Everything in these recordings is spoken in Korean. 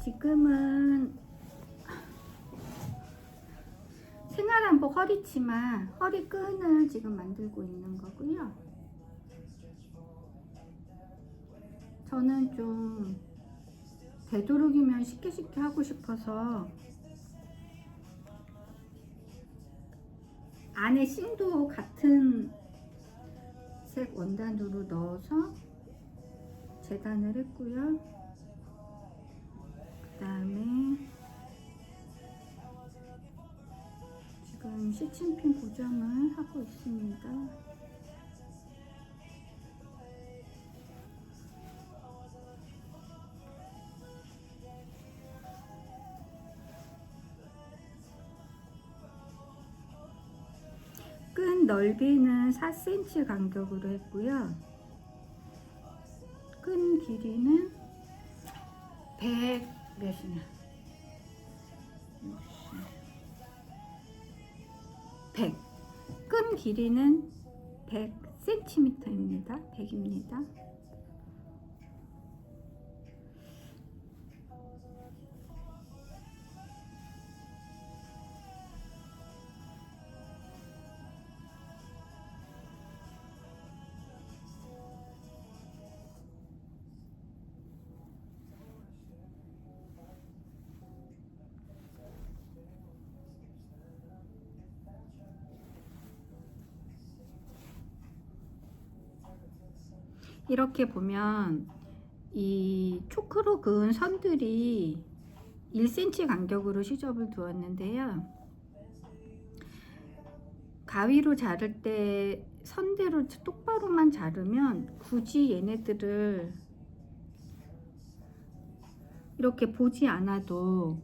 지금은 생활한복 허리치마 허리끈을 지금 만들고 있는 거고요. 저는 좀 되도록이면 쉽게 하고 싶어서 안에 싱도 같은 색 원단으로 넣어서 재단을 했고요. 그 다음에 지금 시침핀 고정을 하고 있습니다. 끈 넓이는 4cm 간격으로 했고요. 끈 길이는 100 몇이냐? 100. 끈 길이는 100cm입니다. 100입니다. 이렇게 보면 이 초크로 그은 선들이 1cm 간격으로 시접을 두었는데요. 가위로 자를 때 선대로 똑바로만 자르면 굳이 얘네들을 이렇게 보지 않아도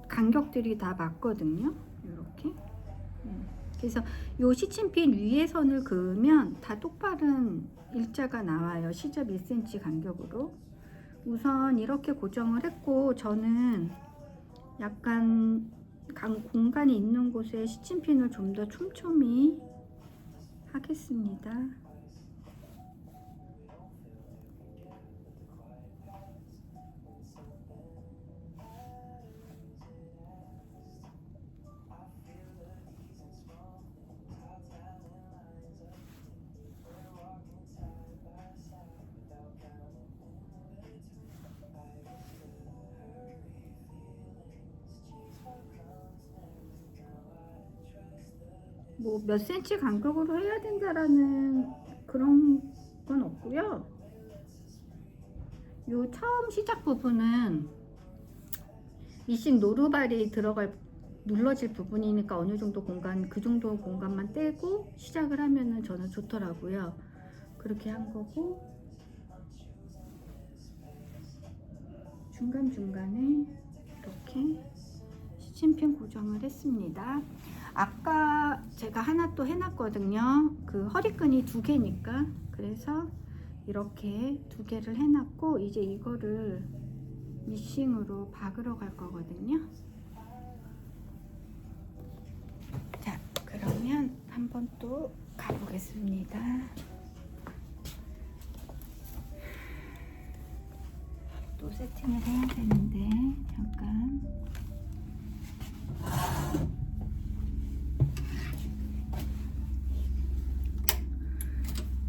간격들이 다 맞거든요. 이렇게. 그래서 요 시침핀 위에 선을 그으면 다 똑바른 일자가 나와요. 시접 1cm 간격으로. 우선 이렇게 고정을 했고, 저는 약간 공간이 있는 곳에 시침핀을 좀 더 촘촘히 하겠습니다. 뭐 몇 cm 간격으로 해야 된다라는 그런 건 없고요. 요 처음 시작 부분은 미싱 노루발이 눌러질 부분이니까 어느 정도 공간, 그 정도 공간만 떼고 시작을 하면은 저는 좋더라고요. 그렇게 한 거고, 중간중간에 이렇게 시침핀 고정을 했습니다. 아까 제가 하나 또 해놨거든요. 그 허리끈이 2개니까. 그래서 이렇게 2개를 해놨고, 이제 이거를 미싱으로 박으러 갈 거거든요. 자, 그러면 한번 또 가보겠습니다. 또 세팅을 해야 되는데 잠깐.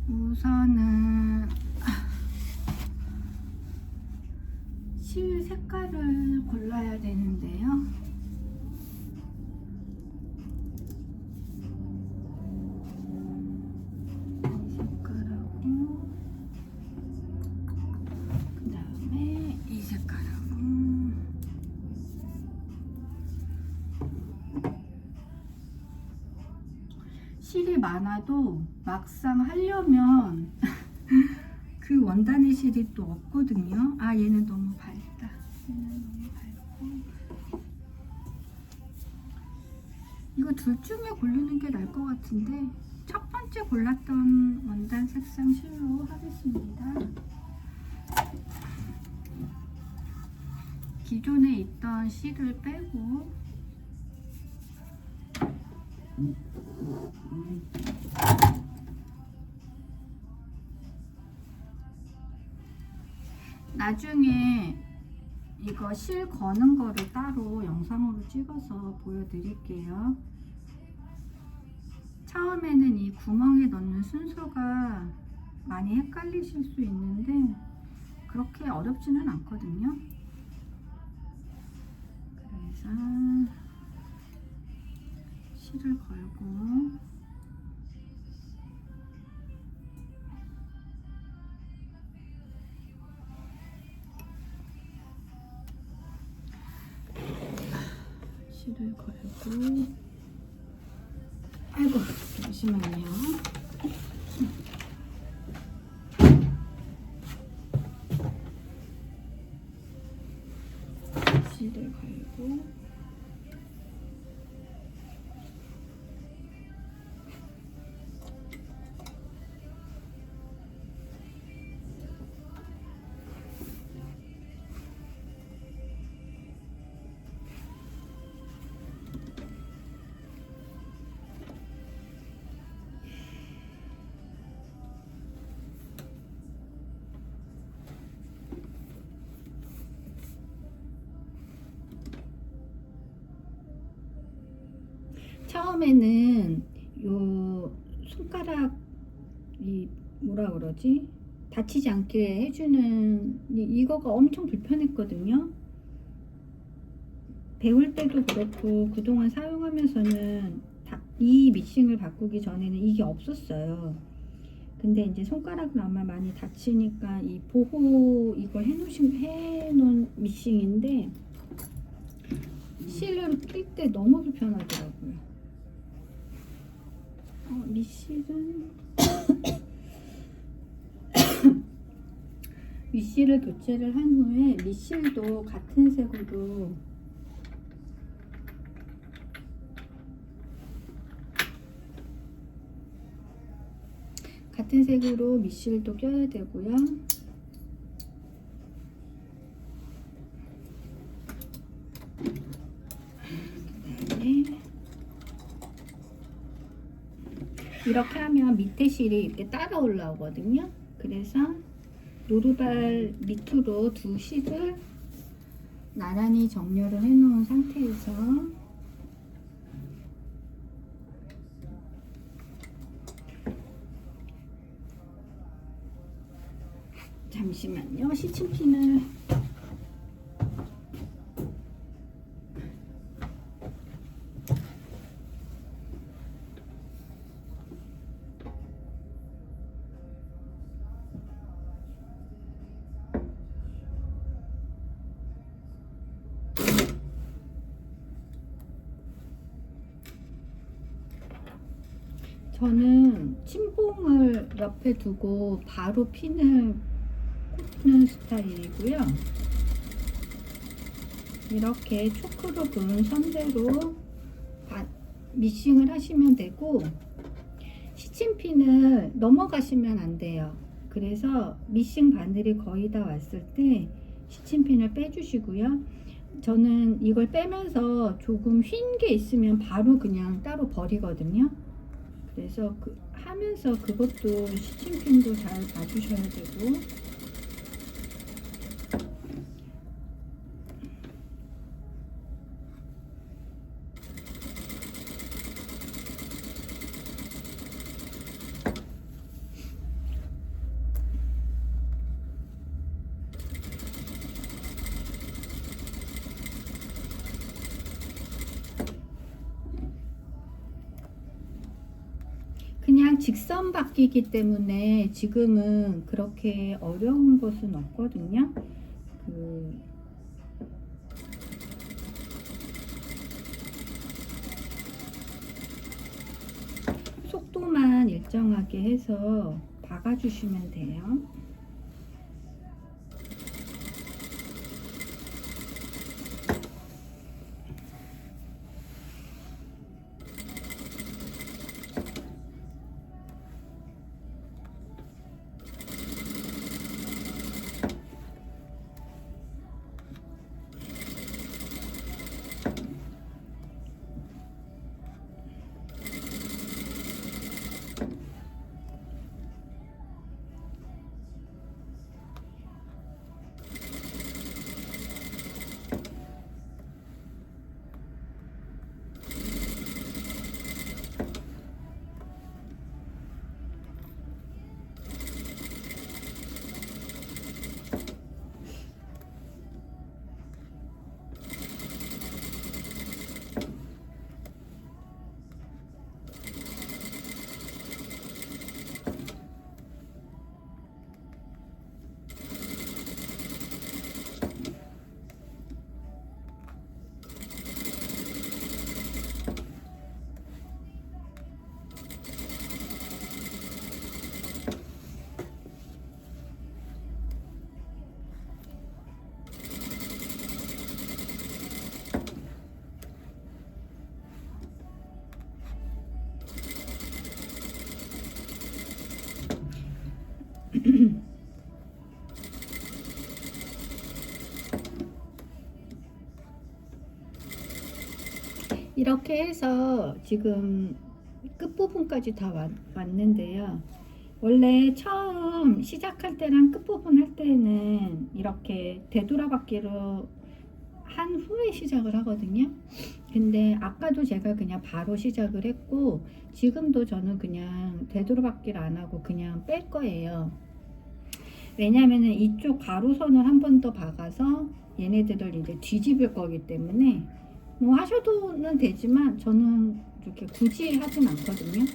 우선은 실 색깔을 골라야 되는데요. 이 색깔하고 그 다음에 이 색깔하고. 실이 많아도 막상 하려면 그 원단의 실이 또 없거든요. 아, 얘는 너무 밝다. 얘는 너무 밝고. 이거 둘 중에 고르는 게 나을 것 같은데, 첫 번째 골랐던 원단 색상 실로 하겠습니다. 기존에 있던 실을 빼고 나중에 이거 실 거는 거를 따로 영상으로 찍어서 보여드릴게요. 처음에는 이 구멍에 넣는 순서가 많이 헷갈리실 수 있는데 그렇게 어렵지는 않거든요. 그래서 실을 걸고 실을 걸고 아이고 잠시만요. 실을 걸고 처음에는 요 손가락 이 뭐라 그러지? 다치지 않게 해주는 이거가 엄청 불편했거든요. 배울 때도 그렇고 그동안 사용하면서는 이 미싱을 바꾸기 전에는 이게 없었어요. 근데 이제 손가락을 아마 많이 다치니까 이 보호 이걸 해놓은 미싱인데 실을 낄 때 너무 불편하더라고요. 미실은 윗실을 교체를 한 후에 밑실도 같은 색으로 밑실도 껴야 되고요. 그다음에 이렇게 하면 밑에 실이 이렇게 따라 올라오거든요. 그래서 노루발 밑으로 두 실을 나란히 정렬을 해 놓은 상태에서 잠시만요. 시침핀을 저는 침봉을 옆에 두고 바로 핀을 꽂는 스타일이고요. 이렇게 초크로 그은 선대로 미싱을 하시면 되고 시침핀을 넘어가시면 안 돼요. 그래서 미싱 바늘이 거의 다 왔을 때 시침핀을 빼주시고요. 저는 이걸 빼면서 조금 휜 게 있으면 바로 그냥 따로 버리거든요. 그래서 하면서 그것도 시침핀도 잘 봐주셔야 되고 그냥 직선 바뀌기 때문에 지금은 그렇게 어려운 것은 없거든요. 속도만 일정하게 해서 박아주시면 돼요. 이렇게 해서 지금 끝부분까지 다 왔는데요. 원래 처음 시작할 때랑 끝부분 할 때는 이렇게 되돌아받기로 한 후에 시작을 하거든요. 근데 아까도 제가 그냥 바로 시작을 했고, 지금도 저는 그냥 되돌아받기를 안 하고 그냥 뺄 거예요. 왜냐면은 이쪽 가로선을 한 번 더 박아서 얘네들을 이제 뒤집을 거기 때문에 뭐 하셔도는 되지만 저는 이렇게 굳이 하진 않거든요.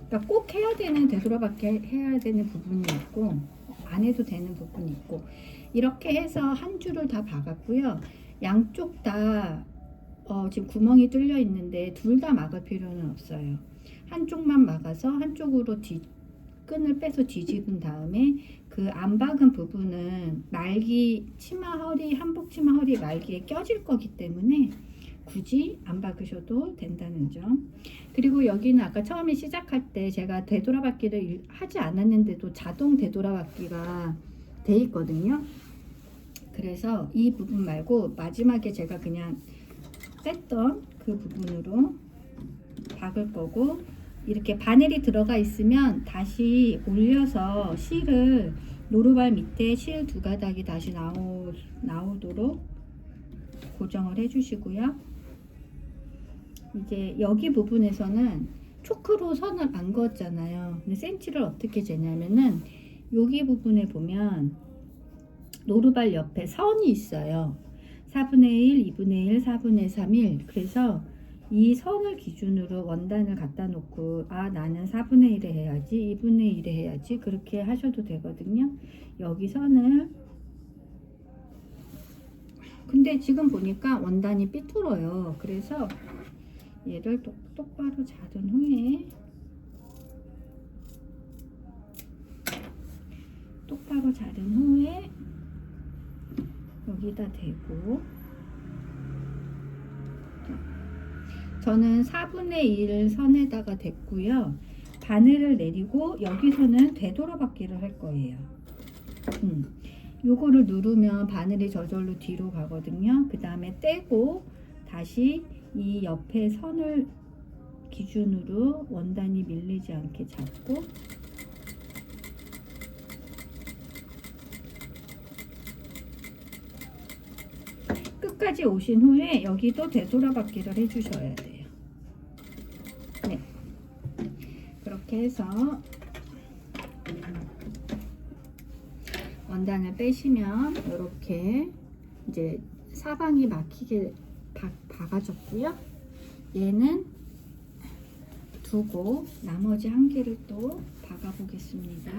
그러니까 꼭 해야 되는, 되돌아받기 해야 되는 부분이 있고 안 해도 되는 부분이 있고, 이렇게 해서 한 줄을 다 박았고요. 양쪽 다 지금 구멍이 뚫려 있는데 둘 다 막을 필요는 없어요. 한쪽만 막아서 한쪽으로 끈을 빼서 뒤집은 다음에 그 안 박은 부분은 말기 치마 허리, 한복 치마 허리 말기에 껴질 거기 때문에 굳이 안 박으셔도 된다는 점. 그리고 여기는 아까 처음에 시작할 때 제가 되돌아받기를 하지 않았는데도 자동 되돌아받기가 돼 있거든요. 그래서 이 부분 말고 마지막에 제가 그냥 뺐던 그 부분으로 박을 거고, 이렇게 바늘이 들어가 있으면 다시 올려서 실을 노루발 밑에 실 두 가닥이 다시 나오도록 고정을 해 주시고요. 이제 여기 부분에서는 초크로 선을 안 그었잖아요. 근데 센치를 어떻게 재냐면은 여기 부분에 보면 노루발 옆에 선이 있어요. 4분의 1, 2분의 1, 4분의 3, 1. 그래서 이 선을 기준으로 원단을 갖다 놓고, 아 나는 4분의 1에 해야지, 2분의 1에 해야지, 그렇게 하셔도 되거든요. 여기 선을, 근데 지금 보니까 원단이 삐뚤어요. 그래서 얘를 똑바로 자른 후에 여기다 대고, 저는 4분의 1 선에다가 댔고요. 바늘을 내리고 여기서는 되돌아받기를 할 거예요. 요거를 누르면 바늘이 저절로 뒤로 가거든요. 그 다음에 떼고 다시 이 옆에 선을 기준으로 원단이 밀리지 않게 잡고, 끝까지 오신 후에 여기도 되돌아받기를 해주셔야 돼요. 네, 그렇게 해서 원단을 빼시면 이렇게 이제 사방이 막히게 박아졌고요. 얘는 두고 나머지 한 개를 또 박아 보겠습니다.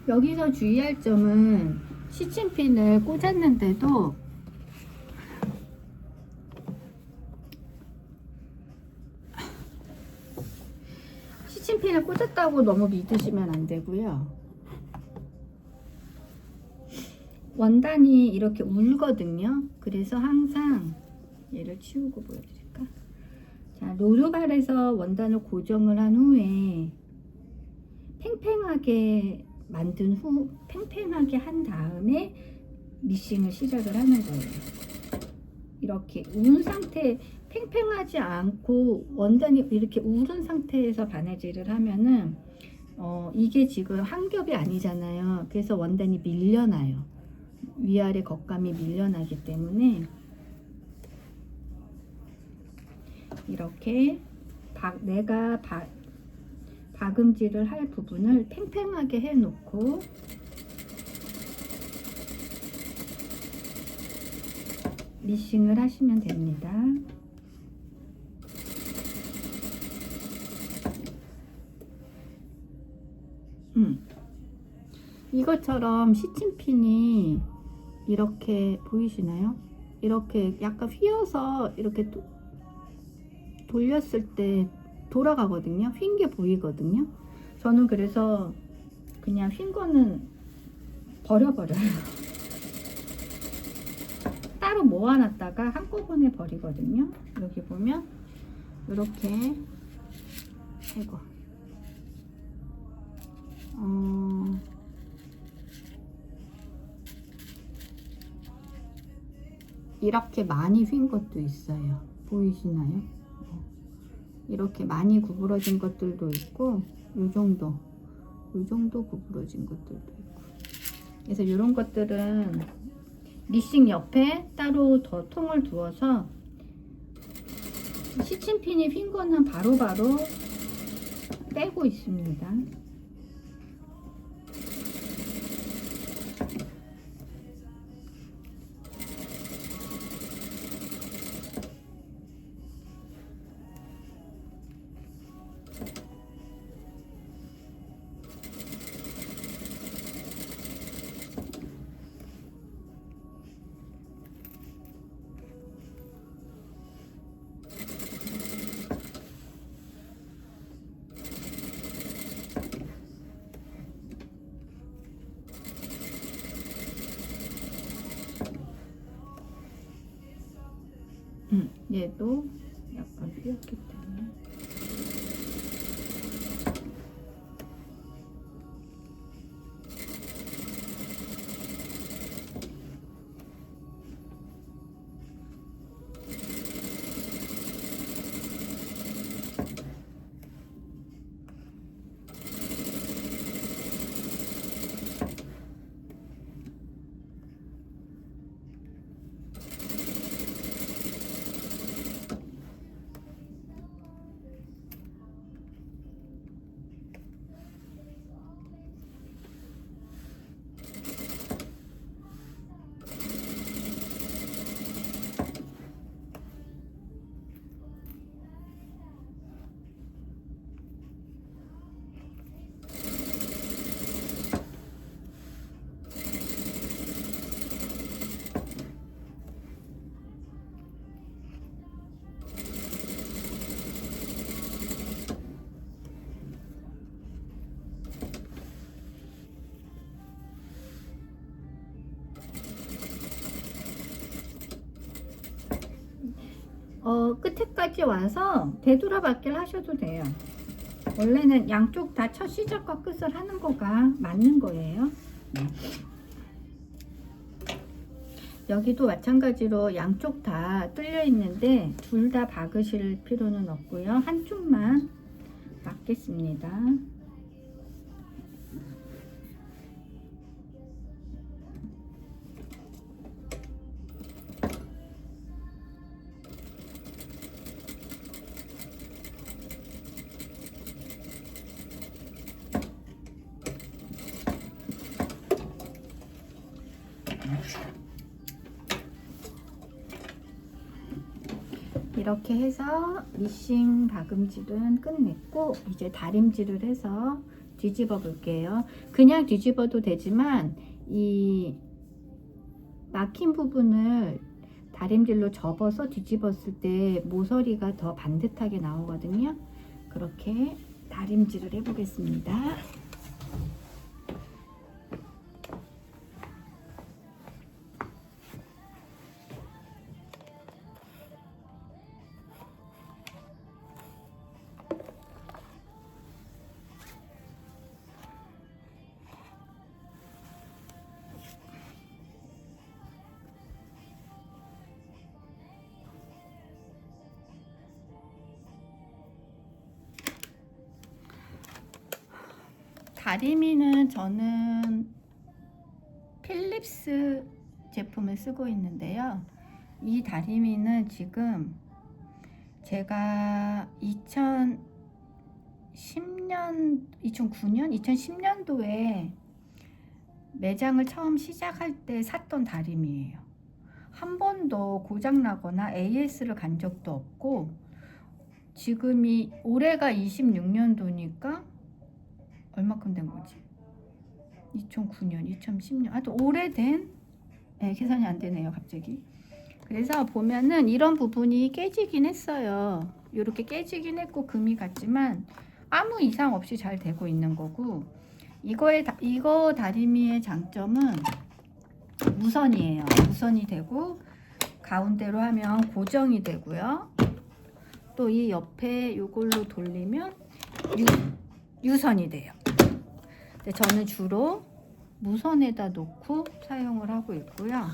여기서 주의할 점은 시침핀을 꽂았는데도 시침핀을 꽂았다고 너무 믿으시면 안 되고요. 원단이 이렇게 울거든요. 그래서 항상 얘를 치우고 보여드릴까? 자, 노루발에서 원단을 고정을 한 후에 팽팽하게 한 다음에 미싱을 시작을 하는 거예요. 이렇게 운 상태, 팽팽하지 않고 원단이 이렇게 울은 상태에서 바느질을 하면은 이게 지금 한 겹이 아니잖아요. 그래서 원단이 밀려나요. 위아래 겉감이 밀려나기 때문에 이렇게 내가 박음질을 할 부분을 팽팽하게 해 놓고 미싱을 하시면 됩니다. 이것처럼 시침핀이 이렇게 보이시나요? 이렇게 약간 휘어서 이렇게 돌렸을 때 돌아가거든요. 휜 게 보이거든요. 저는 그래서 그냥 휜 거는 버려버려요. 따로 모아놨다가 한꺼번에 버리거든요. 여기 보면 이렇게 이거 이렇게 많이 휜 것도 있어요. 보이시나요? 이렇게 많이 구부러진 것들도 있고 요 정도 구부러진 것들도 있고. 그래서 이런 것들은 미싱 옆에 따로 더 통을 두어서 시침핀이 휜 거는 바로바로 떼고 있습니다. 얘도 약간 휘었기 때문에 끝에까지 와서 되돌아받기를 하셔도 돼요. 원래는 양쪽 다 첫 시작과 끝을 하는 거가 맞는 거예요. 여기도 마찬가지로 양쪽 다 뚫려 있는데 둘 다 박으실 필요는 없고요. 한쪽만 박겠습니다. 이렇게 해서 미싱 박음질은 끝냈고 이제 다림질을 해서 뒤집어 볼게요. 그냥 뒤집어도 되지만 이 막힌 부분을 다림질로 접어서 뒤집었을 때 모서리가 더 반듯하게 나오거든요. 그렇게 다림질을 해 보겠습니다. 다리미는 저는 필립스 제품을 쓰고 있는데요. 이 다리미는 지금 제가 2010년, 2009년, 2010년도에 매장을 처음 시작할 때 샀던 다리미예요. 한 번도 고장나거나 AS를 간 적도 없고, 지금이 올해가 26년도니까 얼마큼 된 거지? 2009년, 2010년, 아주 오래된, 계산이 안 되네요, 갑자기. 그래서 보면은 이런 부분이 깨지긴 했어요. 이렇게 깨지긴 했고 금이 갔지만 아무 이상 없이 잘 되고 있는 거고, 이거 다리미의 장점은 무선이에요. 무선이 되고 가운데로 하면 고정이 되고요. 또 이 옆에 이걸로 돌리면 유선이 돼요. 근데 저는 주로 무선에다 놓고 사용을 하고 있고요.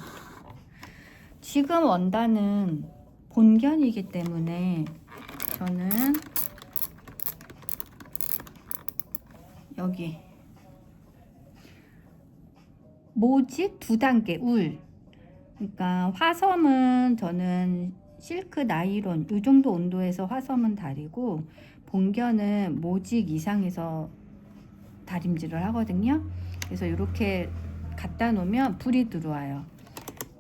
지금 원단은 본견이기 때문에 저는 여기 모직 2단계 울, 그러니까 화섬은 저는 실크 나일론 이 정도 온도에서 화섬은 다리고 본견은 모직 이상에서 다림질을 하거든요. 그래서 이렇게 갖다 놓으면 불이 들어와요.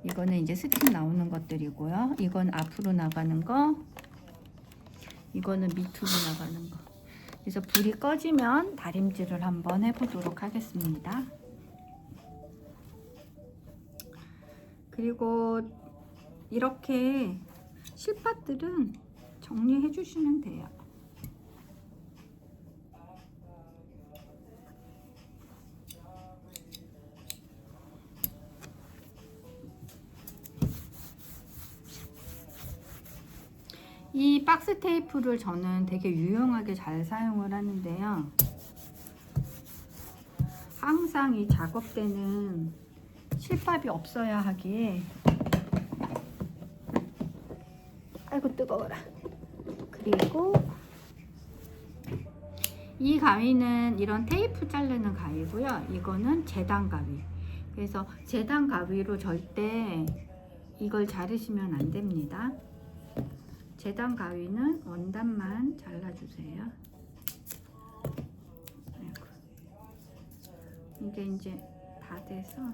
이거는 이제 스틱 나오는 것들이고요. 이건 앞으로 나가는 거, 이거는 밑으로 나가는 거. 그래서 불이 꺼지면 다림질을 한번 해보도록 하겠습니다. 그리고 이렇게 실πατ들은 정리해 주시면 돼요. 이 박스 테이프를 저는 되게 유용하게 잘 사용을 하는데요. 항상 이 작업 때는 실밥이 없어야 하기에, 아이고 뜨거워라. 그리고 이 가위는 이런 테이프 자르는 가위고요. 이거는 재단 가위. 그래서 재단 가위로 절대 이걸 자르시면 안 됩니다. 재단 가위는 원단만 잘라주세요. 아이고. 이게 이제 다 돼서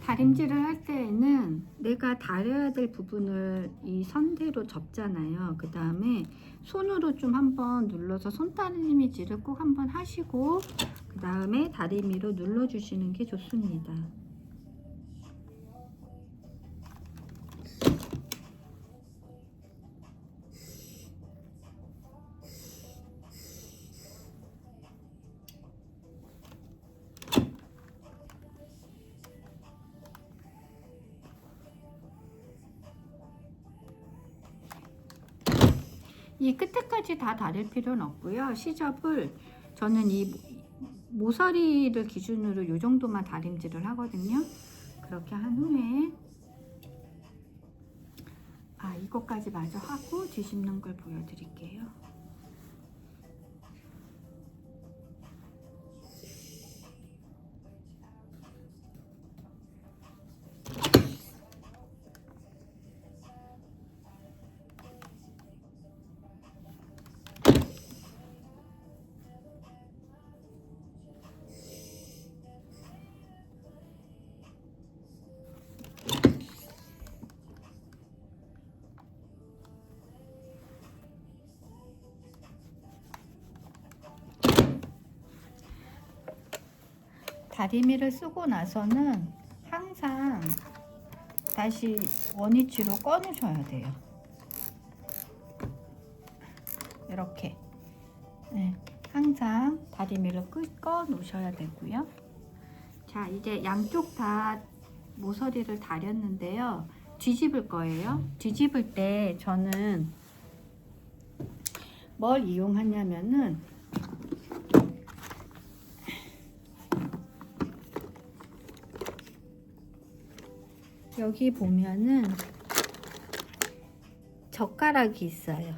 다림질을 할 때에는 내가 다려야 될 부분을 이 선대로 접잖아요. 그 다음에 손으로 좀 한번 눌러서 손다리미질을 꼭 한번 하시고 그 다음에 다리미로 눌러주시는 게 좋습니다. 이 끝에까지 다 다릴 필요는 없고요. 시접을 저는 이 모서리를 기준으로 이 정도만 다림질을 하거든요. 그렇게 한 후에 이것까지 마저 하고 뒤집는 걸 보여드릴게요. 다리미를 쓰고 나서는 항상 다시 원위치로 꺼 놓으셔야 돼요. 이렇게 항상 다리미를 꺼 놓으셔야 되고요. 자, 이제 양쪽 다 모서리를 다렸는데요. 뒤집을 거예요. 뒤집을 때 저는 뭘 이용하냐면은 여기 보면은 젓가락이 있어요.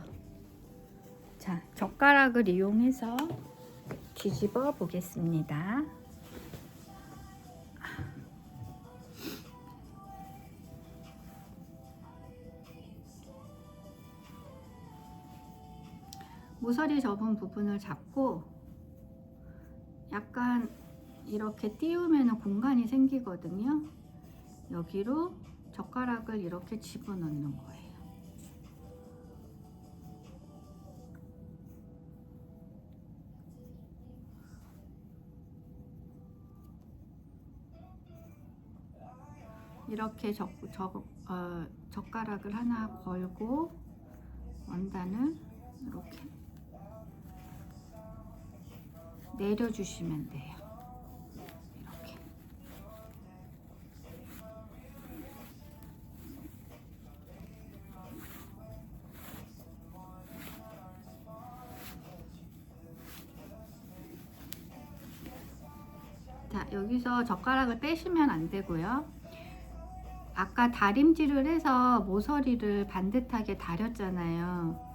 자, 젓가락을 이용해서 뒤집어 보겠습니다. 모서리 접은 부분을 잡고 약간 이렇게 띄우면 공간이 생기거든요. 여기로 젓가락을 이렇게 집어넣는 거예요. 이렇게 젓가락을 하나 걸고 원단을 이렇게 내려주시면 돼요. 이렇게. 자, 여기서 젓가락을 빼시면 안 되고요. 아까 다림질을 해서 모서리를 반듯하게 다렸잖아요.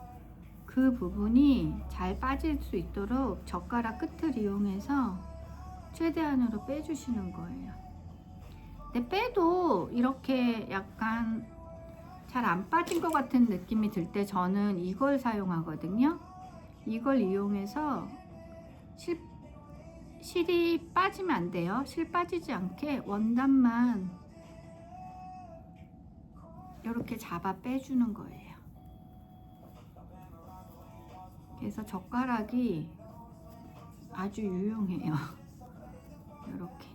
그 부분이 잘 빠질 수 있도록 젓가락 끝을 이용해서 최대한으로 빼주시는 거예요. 근데 빼도 이렇게 약간 잘 안 빠진 것 같은 느낌이 들 때 저는 이걸 사용하거든요. 이걸 이용해서 실이 빠지면 안 돼요. 실 빠지지 않게 원단만 이렇게 잡아 빼주는 거예요. 그래서 젓가락이 아주 유용해요. 이렇게.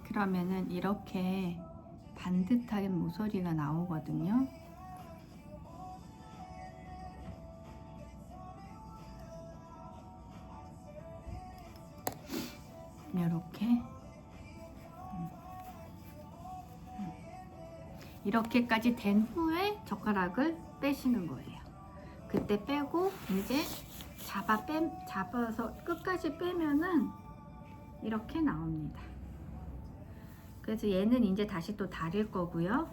그러면은 이렇게 반듯한 모서리가 나오거든요. 이렇게 이렇게까지 된 후에 젓가락을 빼시는 거예요. 그때 빼고 이제 잡아서 끝까지 빼면은 이렇게 나옵니다. 그래서 얘는 이제 다시 또 다릴 거고요.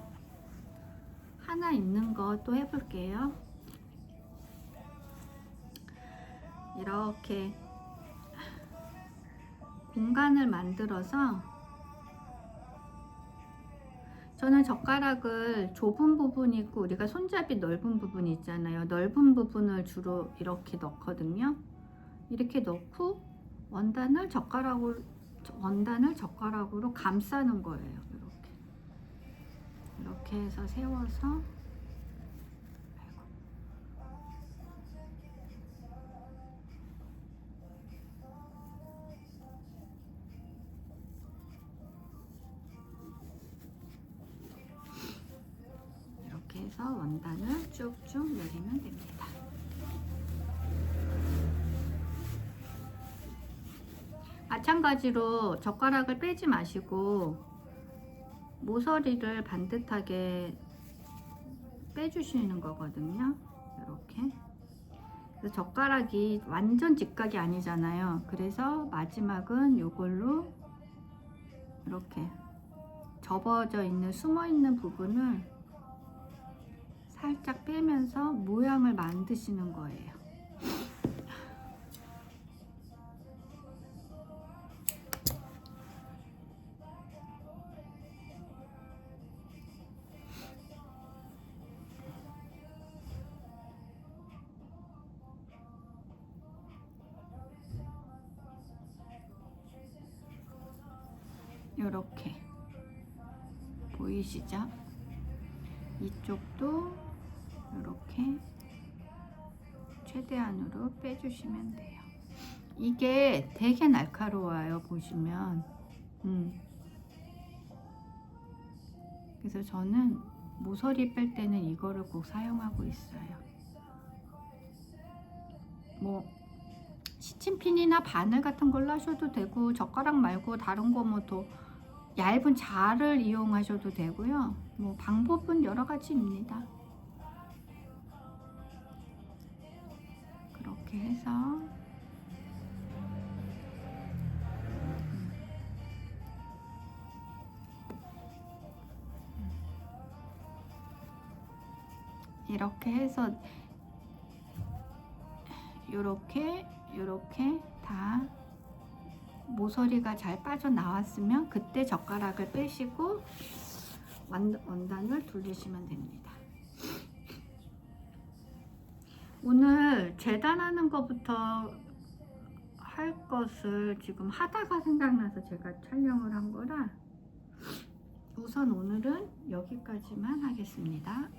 하나 있는 거 또 해볼게요. 이렇게 공간을 만들어서 저는 젓가락을 좁은 부분이 있고 우리가 손잡이 넓은 부분이 있잖아요. 넓은 부분을 주로 이렇게 넣거든요. 이렇게 넣고 원단을 젓가락으로 감싸는 거예요. 이렇게 해서 세워서 이렇게 해서 원단을 쭉쭉 내리면 됩니다. 마찬가지로 젓가락을 빼지 마시고 모서리를 반듯하게 빼주시는 거거든요. 이렇게. 그래서 젓가락이 완전 직각이 아니잖아요. 그래서 마지막은 이걸로 이렇게 접어져 있는 숨어 있는 부분을 살짝 빼면서 모양을 만드시는 거예요. 이렇게 보이시죠? 이쪽도 이렇게 최대한으로 빼주시면 돼요. 이게 되게 날카로워요. 보시면 그래서 저는 모서리 뺄 때는 이거를 꼭 사용하고 있어요. 뭐 시침핀이나 바늘 같은 걸로 하셔도 되고 젓가락 말고 다른 거 뭐 더 얇은 자를 이용하셔도 되고요. 뭐 방법은 여러 가지입니다. 그렇게 해서 이렇게 해서 요렇게 다 모서리가 잘 빠져나왔으면 그때 젓가락을 빼시고 원단을 돌리시면 됩니다. 오늘 재단하는 것부터 할 것을 지금 하다가 생각나서 제가 촬영을 한 거라 우선 오늘은 여기까지만 하겠습니다.